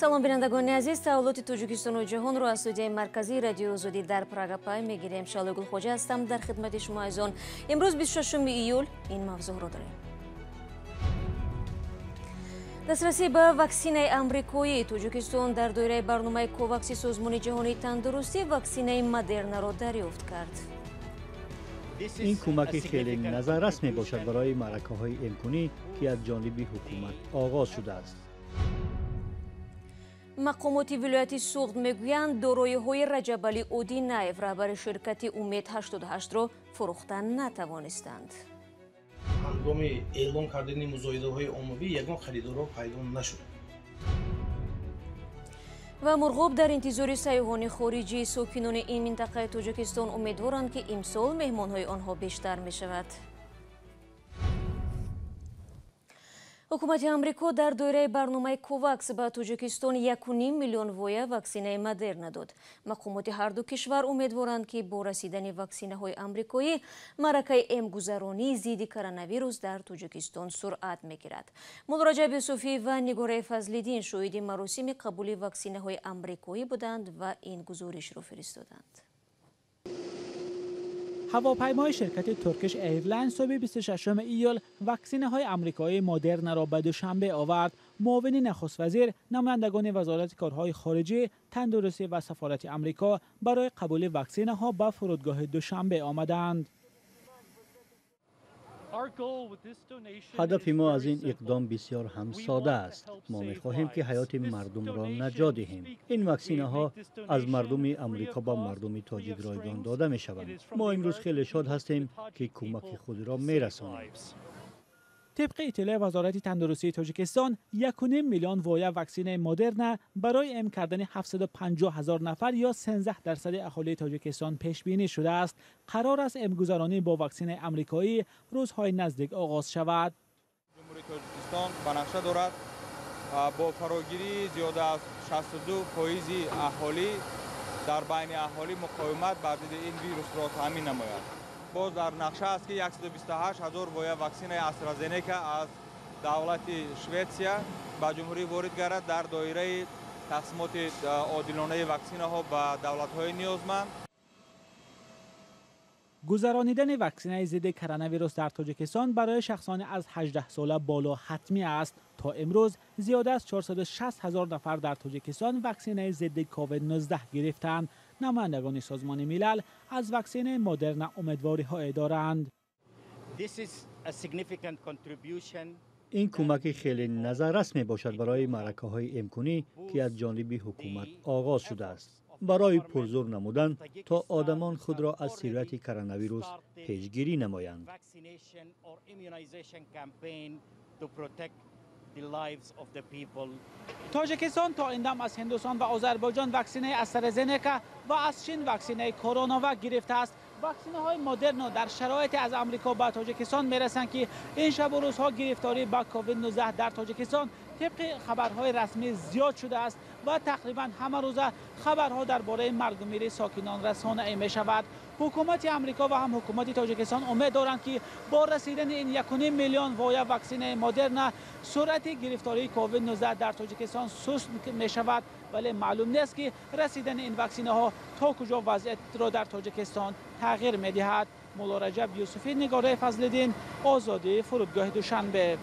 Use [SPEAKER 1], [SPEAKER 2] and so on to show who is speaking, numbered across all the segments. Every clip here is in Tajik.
[SPEAKER 1] салом бинандагони азиз, таҳвилоти Тоҷикистону ҷаҳонро аз студияи марказии радиои Озодӣ дар Прага пай мегирем. Шалои Гулхоҷа ҳастам дар хидмати шумо азизон. имрӯз 26 июл ин мавзӯъро дорем. дастрасӣ ба ваксинаи амрикоӣ. Тоҷикистон дар доираи барномаи ковакси Созмони ҷаҳонии тандурустӣ ваксинаи Модернаро дарёфт кард.
[SPEAKER 2] این کمک خیلی نظررس می باشد برای معرکه‌های امکانی که از جانب حکومت آغاز شده است.
[SPEAKER 1] مقامات ولایت سوغد میگویند دارایی‌های رجبعلی اودینایف رهبر شرکت امید 88 را فروختن نتوانستند.
[SPEAKER 3] هنگام اعلام کردن مزایده‌های عمومی یگان خریدار پیدا نشد.
[SPEAKER 1] و مرغوب در انتظار سیاحان خارجی. ساکنان این منطقه تاجیکستان امیدوارند که امسال مهمان‌های آنها بیشتر می‌شود. حکومت آمریکا در دوره برنامه کوواکس به تاجیکستان 1.5 میلیون وایه واکسینه مدرنا داد. مقامات هر دو کشور امیدوارند که با رسیدن واکسینه‌های آمریکایی معرکه امگذرانی ضد کرونا ویروس در تاجیکستان سرعت می‌گیرد. مولا یوسفی و نگار فضل‌الدین شاهد مراسم قبول واکسینه‌های آمریکایی بودند و این گزارش را فرستادند.
[SPEAKER 4] هواپیمای شرکت ترکیش ایرلاین صبح 26 ایول واکسین‌های آمریکایی مدرنا را به دوشنبه آورد. معاون نخست وزیر، نمایندگان وزارت کارهای خارجه، تندرستی و سفارت آمریکا برای قبول واکسین‌ها به فرودگاه دوشنبه آمدند.
[SPEAKER 2] هدف ما از این اقدام بسیار هم ساده است. ما می‌خواهیم که حیات مردم را نجات دهیم. این واکسین‌ها از مردم آمریکا به مردم تاجیک رایگان داده می‌شوند. ما امروز خیلی شاد هستیم که کمک خود را می‌رسانیم.
[SPEAKER 4] طبق اطلاع وزارت تندرستی تاجیکستان 1.5 میلیون وایه واکسن مدرنا برای ام کردن 750,000 نفر یا 13% اهالی تاجیکستان پیش بینی شده است. قرار است امگذرانی با واکسن آمریکایی روزهای نزدیک آغاز شود.
[SPEAKER 5] جمهوری تاجیکستان بنفشه دارد با فراگیری زیاده از 62% اهالی در بین اهالی مقاومت بر ضد این ویروس را تامین نماید. باز در نقشه است که 128,000 وایه واکسن استرازنیکا از دولت شویتسیا به جمهوری وارد گردد در دایره تقسیمات عادلانه واکسن ها به دولت های نیازمند.
[SPEAKER 4] گذرانیدن واکسن ضد کرونا ویروس در تاجیکستان برای شخصان از 18 ساله بالا حتمی است. تا امروز زیاده از 460,000 نفر در تاجیکستان واکسن ضد کووید 19 گرفتند. نمایندگان سازمان ملل از واکسن مدرنا امیدواری‌های دارند.
[SPEAKER 2] این کمک خیلی نظررس می باشد برای معرکه‌های امکانی که از جانب حکومت آغاز شده است. برای پرزور نمودن تا آدمان خود را از سیرت کرونا ویروس پیشگیری نمایند.
[SPEAKER 4] تاجیکستان تا این دم از هندوستان و آذربایجان واکسن استرازنیکا و از چین واکسن کرونا گرفته است. واکسنه های مدرنا در شرایط از آمریکا به تاجیکستان میرسند که این شب و روزها گرفتاری با کووید 19 در تاجیکستان طبق خبرهای رسمی زیاد شده است و تقریبا همه روزه خبرها درباره مرگ و میر ساکنان رسانه می شود. حکومت آمریکا و هم حکومت تاجیکستان امید دارند که با رسیدن این 1.5 میلیون وایه واکسن مدرنا سرعت گرفتاری کووید 19 در تاجیکستان سست می شود، ولی معلوم نیست که رسیدن این واکسن ها تا کجا وضعیت را در تاجیکستان تغییر می دهد. مولا یوسفی، نگار فضل‌الدین، آزادی، فرودگاه دوشنبه.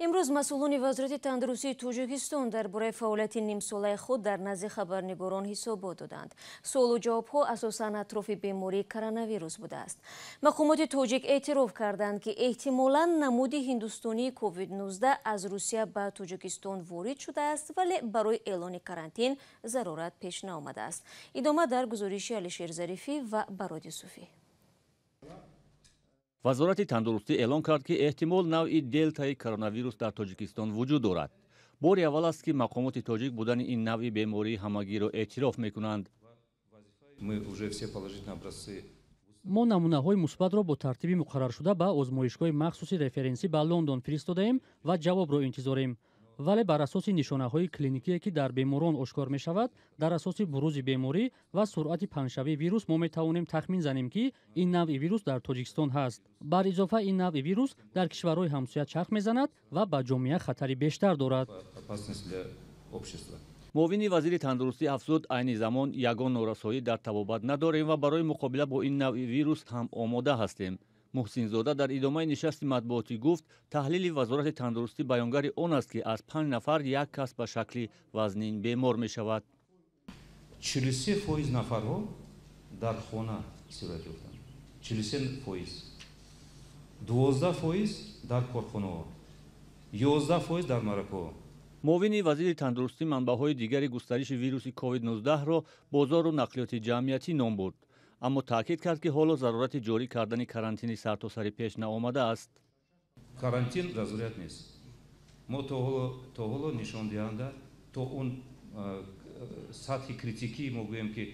[SPEAKER 1] امروز مسئولان وزارت تندرستی تاجیکستان درباره فعالیت نیمساله خود در نزد خبرنگاران حسابات دادند. سوال و جوابها اساساً اطراف بیماری کرونا ویروس بوده است. مقامات تاجیک اعتراف کردند که احتمالاً نمود هندوستانی کووید 19 از روسیه به تاجیکستان وارد شده است، ولی برای اعلان کرانتین ضرورت پیش نیامده است. ادامه در گزارش علیشیر ظریفی و براد یوسفی.
[SPEAKER 6] وزارت تندرستی اعلان کرد که احتمال نوع دلتای کرونا ویروس در تاجیکستان وجود دارد. باری اول است که مقامات تاجیک بودن این نوع بیماری همگی را اعتراف میکنند.
[SPEAKER 7] ما نمونه‌های مثبت را با ترتیب مقرر شده به آزمایشگاه مخصوصی رفرنسی به لندن فرستادیم و جواب را انتظاریم. вале бар асоси нишонаҳои клиникие ки дар беморон ошкор мешавад, дар асоси бурузи беморӣ ва суръати паҳншавии вирус мо метавонем тахмин занем ки ин навъи вирус дар Тоҷикистон ҳаст. Бар изофа ин навъи вирус дар кишварҳои ҳамсоя чарх мезанад ва ба ҷомеа хатари бештар дорад.
[SPEAKER 6] муовини вазири тандурустӣ афзуд, айни замон ягон норасоӣ дар табобат надорем ва барои муқобила бо ин навъи вирус ҳам омода ҳастем. муҳсинзода дар идомаи нишасти матбуотӣ гуфт, таҳлили вазорати тандурустӣ баёнгари он аст ки аз 5 нафар як кас ба шакли вазнин бемор мешавад.
[SPEAKER 8] 43% нафарҳо дар хона сурат ёфтанд. 43%. 12% дар корхонаҳо. 11% дар маракаҳо.
[SPEAKER 6] муовини вазири тандурустӣ манбаъҳои дигари густариши вируси COVID-19-ро бозору нақлиёти ҷамъиятӣ ном бурд. аммо таъкид кард ки ҳоло зарурати ҷорӣ кардани карантини сартосарӣ пеш наомадааст.
[SPEAKER 8] Карантин зарурат нест. мо то ҳоло нишондиҳанда то он сатҳи критикӣ мо гӯем ки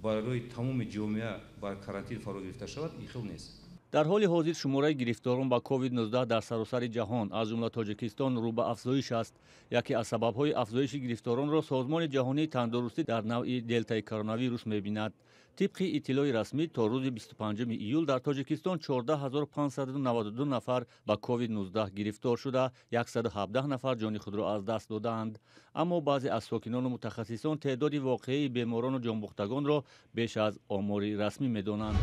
[SPEAKER 8] барои тамоми ҷомеа ба карантин фаро гирифта шавад, ин хел нест.
[SPEAKER 6] дар ҳоли ҳозир шумораи гирифторон ба COVID-19 дар саросари ҷаҳон, аз ҷумла Тоҷикистон, рӯ ба афзоиш аст. яке аз сабабҳои афзоиши гирифторонро Созмони ҷаҳонии тандурустӣ дар навъи делтаи коронавирус мебинад. тибқи иттилои расмӣ то рӯзи 25 июл дар Тоҷикистон 14592 нафар ба COVID-19 гирифтор шуда, 117 нафар ҷони худро аз даст доданд. аммо баъзе аз сокинону мутахассисон теъдоди воқеии беморону ҷонбухтагонро беш аз омори расмӣ медонанд.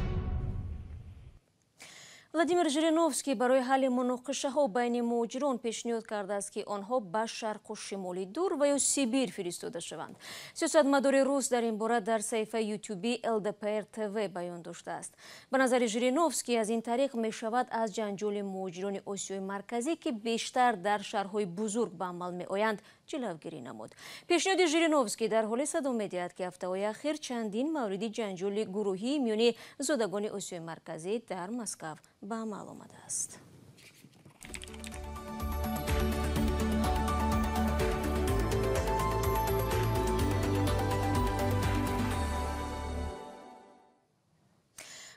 [SPEAKER 1] владимир жириновский барои ҳалли муноқишаҳо байни муҳоҷирон пешниҳод кардааст ки онҳо ба шарқу шимоли дур ва ё Сибир фиристода шаванд. сиёсатмадори рус дар ин бора дар саҳифаи ютюби ЛДПР ТВ баён доштааст. ба назари жириновский аз ин тариқ мешавад аз ҷанҷоли муҳоҷирони Осиёи марказӣ ки бештар дар шаҳрҳои бузург ба амал меоянд ҷилавгирӣ намуд. пешниҳоди жириновский дар ҳоле садо медиҳад ки ҳафтаҳои ахир чандин мавриди ҷанҷоли гурӯҳии миёни зодагони Осиёи марказӣ дар Москав ба амал омадааст.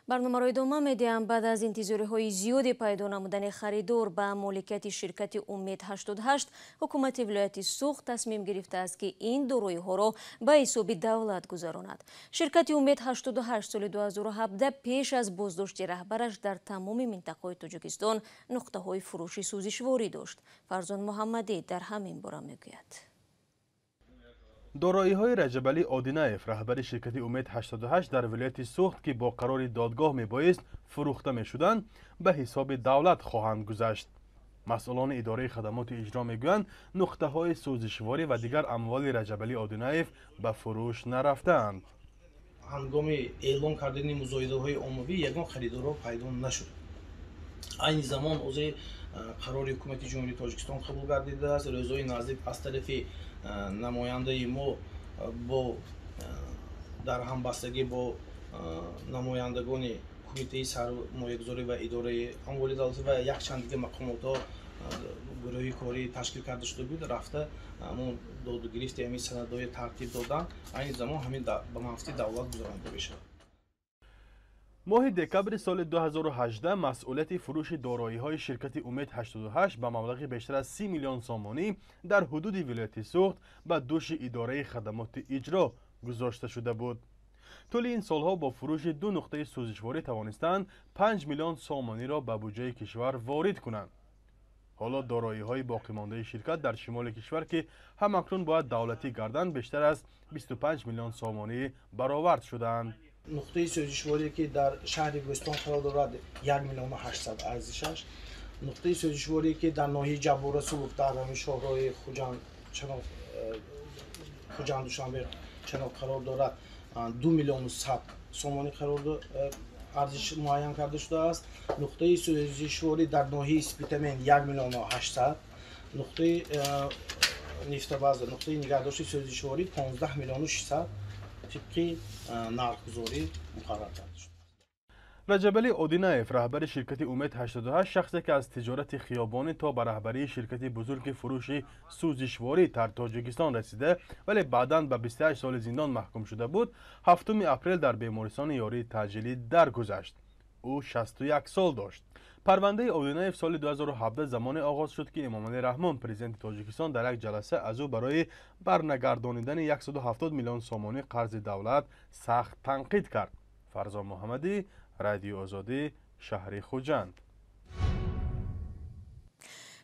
[SPEAKER 1] барномаро идома медиҳам. баъд аз интизориҳои зиёди пайдо намудани харидор ба моликияти ширкати Умед 88, ҳукумати вилояти Суғд тасмим гирифтааст ки ин дороиҳоро ба ҳисоби давлат гузаронад. ширкати Умед 88 соли 2017 пеш аз боздошти раҳбараш дар тамоми минтақаҳои Тоҷикистон нуқтаҳои фурӯши сӯзишворӣ дошт. Фарзон Муҳаммадӣ дар ҳамин бора мегӯяд.
[SPEAKER 9] дороиҳои Раҷабалӣ Одинаев, раҳбари ширкати Умед 88 дар вилояти Суғд ки бо қарори додгоҳ мебоист фурӯхта мешуданд, ба ҳисоби давлат хоҳанд гузашт. масъулони идораи хадамоти иҷро мегӯянд, нуқтаҳои сӯзишворӣ ва дигар амволи Раҷабалӣ Одинаев ба фурӯш нарафтаанд.
[SPEAKER 3] ҳангоми эълон кардани музоидаҳои оммавӣ ягон харидорро пайдо нашуд. айни замон ози қарори ҳукумати ҷумҳурии Тоҷикистон қабул гардидааст. рӯзои наздик аз тарафи намояндаи мо бо дар ҳамбастагӣ бо намояндагони кумитаи сармоягузорӣ ва идораи амволи давлатӣ ва якчанд дигар мақомотҳо гурӯҳи корӣ ташкил карда шуда буд, рафта ҳамон доду гирифти ҳамин санадҳои тартиб додан, айни замон ҳамин ба манфиати давлат гузаронда мешавад.
[SPEAKER 9] моҳи декабри соли 2018 масъулияти фурӯши дороиҳои ширкати Умед 88 ба маблағи бештар аз 30 миллион сомонӣ дар ҳудуди вилояти Суғд ба дӯши идораи хадамоти иҷро гузошта шуда буд. тӯли ин солҳо бо фурӯши ду нуқтаи сӯзишворӣ тавонистанд 5 миллион сомониро ба буҷаи кишвар ворид кунанд. ҳоло дороиҳои боқимондаи ширкат дар шимоли кишвар ки ҳамакнун бояд давлатӣ гарданд, бештар аз 25 миллион сомонӣ баровард шудаанд.
[SPEAKER 3] нуқтаи сӯзишворие ки дар шаҳри Гӯстон қарор дорад 1 миллион 800 арзишаш, нуқтаи сӯзишворие ки дар ноҳияи Ҷаббора Сулук дар ҳамин шоҳрои Хуҷанд Душанбе чаноб қарор дорад 2 миллион 100 сомонӣ арзиш муайян карда шудааст. нуқтаи сӯзишворӣ дар ноҳияи Спитамен 1 миллион 800, нуқтаи нефтобаза, нуқтаи нигаҳдошти сӯзишворӣ 15 миллион 600 тибқи нархгузорӣ муқаррар карда шуд.
[SPEAKER 9] Раҷабалӣ Одинаев, раҳбари ширкати Умед 88, шахсе ки аз тиҷорати хиёбонӣ то ба раҳбарии ширкати бузурги фурӯши сӯзишворӣ дар Тоҷикистон расида, вале баъдан ба 28 соли зиндон маҳкум шуда буд, 7 апрел дар бемористони ёрии таъҷилӣ даргузашт. ӯ 61 сол дошт. پرونده اودینایف سال 2017 زمان آغاز شد که امامعلی رحمان پرزیدنت تاجیکستان در یک جلسه از او برای برنگردانیدن 170 میلیون سومانی قرض دولت سخت تنقید کرد. فرزا محمدی، رادیو آزادی، شهر خوجند.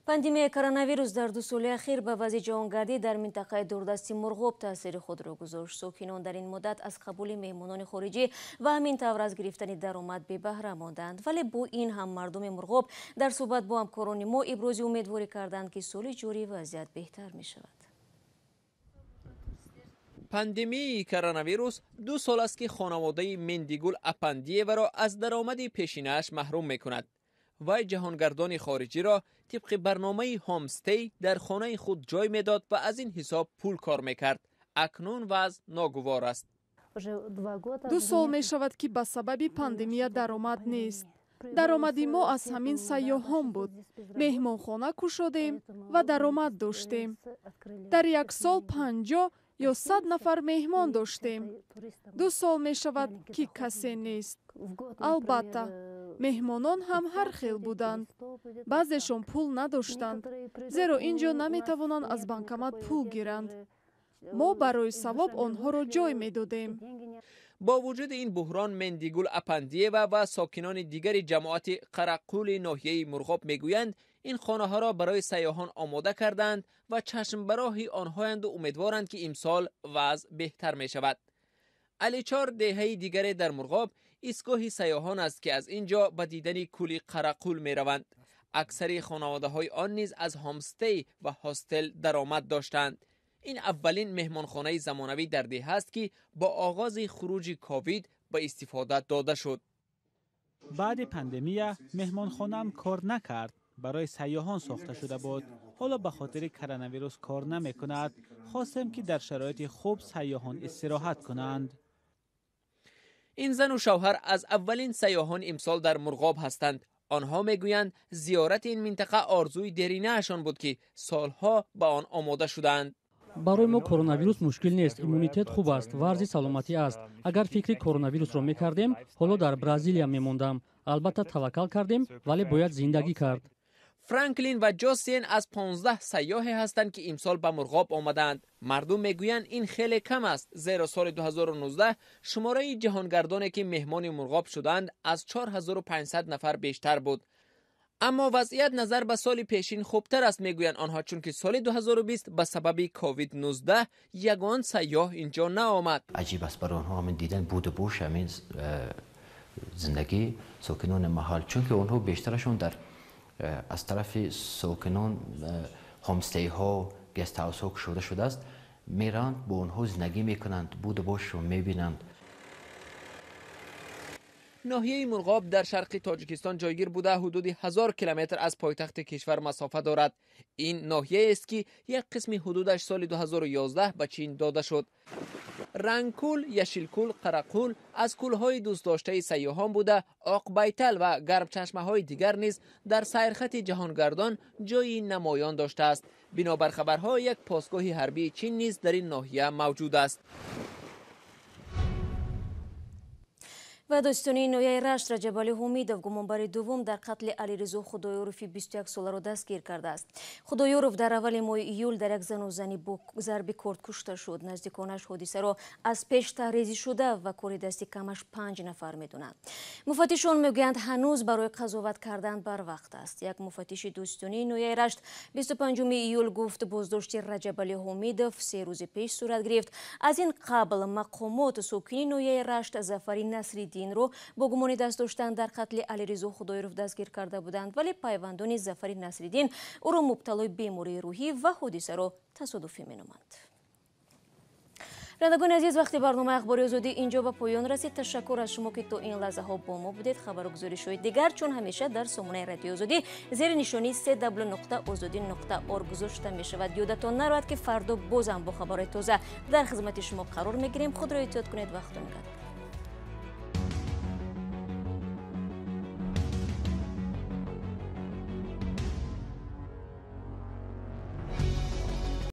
[SPEAKER 1] پاندемияи коронавирус дар ду соли ахир ба вазъи ҷаҳонгардӣ дар минтақаи дурдасти мурғоб таъсири худро гузошт. сокинон дар ин муддат аз қабули меҳмонони хориҷӣ ва ҳамин тавр аз гирифтани даромад бебаҳра монданд. вале бо ин ҳам мардуми мурғоб дар суҳбат бо ҳамкорони мо ибрози умедворӣ карданд ки соли ҷорӣ вазъият беҳтар мешавад.
[SPEAKER 10] пандемияи коронавирус 2 сол аст ки хонаводаи Мендигул Апандиеваро аз даромади пешинааш маҳрум мекунад. вай ҷаҳонгардони хориҷиро тибқи барномаи ҳомстей дар хонаи худ ҷой медод ва аз ин ҳисоб пул кор мекард. акнун вазъ ногувор аст.
[SPEAKER 11] 2 сол мешавад ки ба сабаби пандемия даромад нест. даромади мо аз ҳамин сайёҳон буд. меҳмонхона кушодем ва даромад доштем. дар як сол 50 ё 100 нафар меҳмон доштем. 2 сол мешавад ки касе нест. албатта меҳмонон ҳам ҳар хел буданд. баъзешон пул надоштанд, зеро ин ҷо наметавонанд аз банкомат пул гиранд. мо барои савоб онҳоро ҷой медодем.
[SPEAKER 10] бо вуҷуди ин буҳрон Мендигул Апандиева ва сокинони дигари ҷамоати Қараққули ноҳияи Мурғоб мегӯянд ин хонаҳоро барои сайёҳон омода карданд ва чашмбароҳи онҳоянду умедворанд ки имсол вазъ беҳтар мешавад. аличор деҳаи дигаре дар Мурғоб истгоҳи сайёҳон аст ки аз ин ҷо ба дидани кӯли Қараққул мераванд. аксари хонаводаҳои он низ аз ҳомстей ва ҳостел даромад доштанд. ин аввалин меҳмонхонаи замонавӣ дар деҳа аст ки бо оғози хуруҷи ковид ба истифода дода шуд.
[SPEAKER 12] баъди пандемия меҳмонхонаам кор накард. барои сайёҳон сохта шуда буд. ҳоло ба хотири коронавирус кор намекунад. хостем ки дар шароити хуб сайёҳон истироҳат кунанд.
[SPEAKER 10] ин зану шавҳар аз аввалин сайёҳон имсол дар Мурғоб ҳастанд. онҳо мегӯянд зиёрати ин минтақа орзуи деринаашон буд ки солҳо ба он омода шуданд.
[SPEAKER 7] барои мо коронавирус мушкил нест. иммунитет хуб аст, варзи саломатӣ аст. агар фикри коронавирусро мекардем, ҳоло дар Бразилия мемондам. албатта таваккал кардем, вале бояд зиндагӣ кард.
[SPEAKER 10] франклин ва Ҷосиен аз 15 сайёҳе ҳастанд ки имсол ба Мурғоб омаданд. мардум мегӯянд ин хеле кам аст, зеро соли 2019 шумораи ҷаҳонгардоне ки меҳмони Мурғоб шуданд аз 4500 нафар бештар буд. аммо вазъият назар ба соли пешин хубтар аст мегӯянд онҳо, чунки соли 2020 ба сабаби COVID-19 ягон сайёҳ инҷо наомад.
[SPEAKER 13] аҷиб аст барои онҳо ҳамин дидан буду буш ҳамин зиндагӣ сокинони маҳал, чунки онҳо бештарашон дар аз тарафи сокинон ҳомстейҳо, гестҳаусҳо кушода шудааст, меранд бо онҳо зиндагӣ мекунанд, буду бушро мебинанд.
[SPEAKER 10] ноҳияи Мурғоб дар шарқи Тоҷикистон ҷойгир буда ҳудуди 1000 километр аз пойтахти кишвар масофа дорад. ин ноҳияест ки як қисми ҳудудаш соли 2011 ба Чин дода шуд. рангкул, яшилкул, Қараққул аз кулҳои дӯстдоштаи сайёҳон буда, Оқбайтал ва гармчашмаҳои дигар низ дар сайрхати ҷаҳонгардон ҷойи намоён доштааст. бинобар хабарҳо, як посгоҳи ҳарбии Чин низ дар ин ноҳия мавҷуд аст.
[SPEAKER 1] ва достони ноҳияи Рашт Раҷабалӣ Ҳомидов гумонбари дуввум дар қатли Алиризо Худоёрови 21 соларо дастгир кардааст. Худоёров дар аввали моҳи июл дар як зану зани бо зарби корд кушта шуд. наздиконаш ҳодисаро аз пеш таҳризӣ шуда ва кори дасти камаш 5 нафар медонанд. муфаттишон мегӯянд ҳанӯз барои қазоват кардан барвақт аст. як муфаттиши достони ноҳияи Рашт 25 июл гуфт боздошти Раҷабалӣ Ҳомидов 3 рӯзи пеш сурат гирифт. аз ин қабл мақомот сокини ноҳияи Рашт Зафари Насриддин ро бо гумони даст доштан дар қатли Алиризо Худоёров дастгир карда буданд, вале пайвандони Зафари Насриддин ӯро мубталои бемории рӯҳӣ ва ҳодисаро тасодуфӣ меноманд. бинандагони азиз, вақти барномаи ахбори озодӣ инҷо ба поён расид. ташаккур аз шумо ки то ин лаҳзаҳо бо мо будед. хабару гузоришҳои дигар чун ҳамеша дар сомонаи радиои озодӣ зери нишони www.ozodi.org гузошта мешавад. ёдатон нарояд ки фардо бозам бо хабарҳои тоза дар хизмати шумо қарор мегирем. худро эҳтиёт кунед. вақтон гад.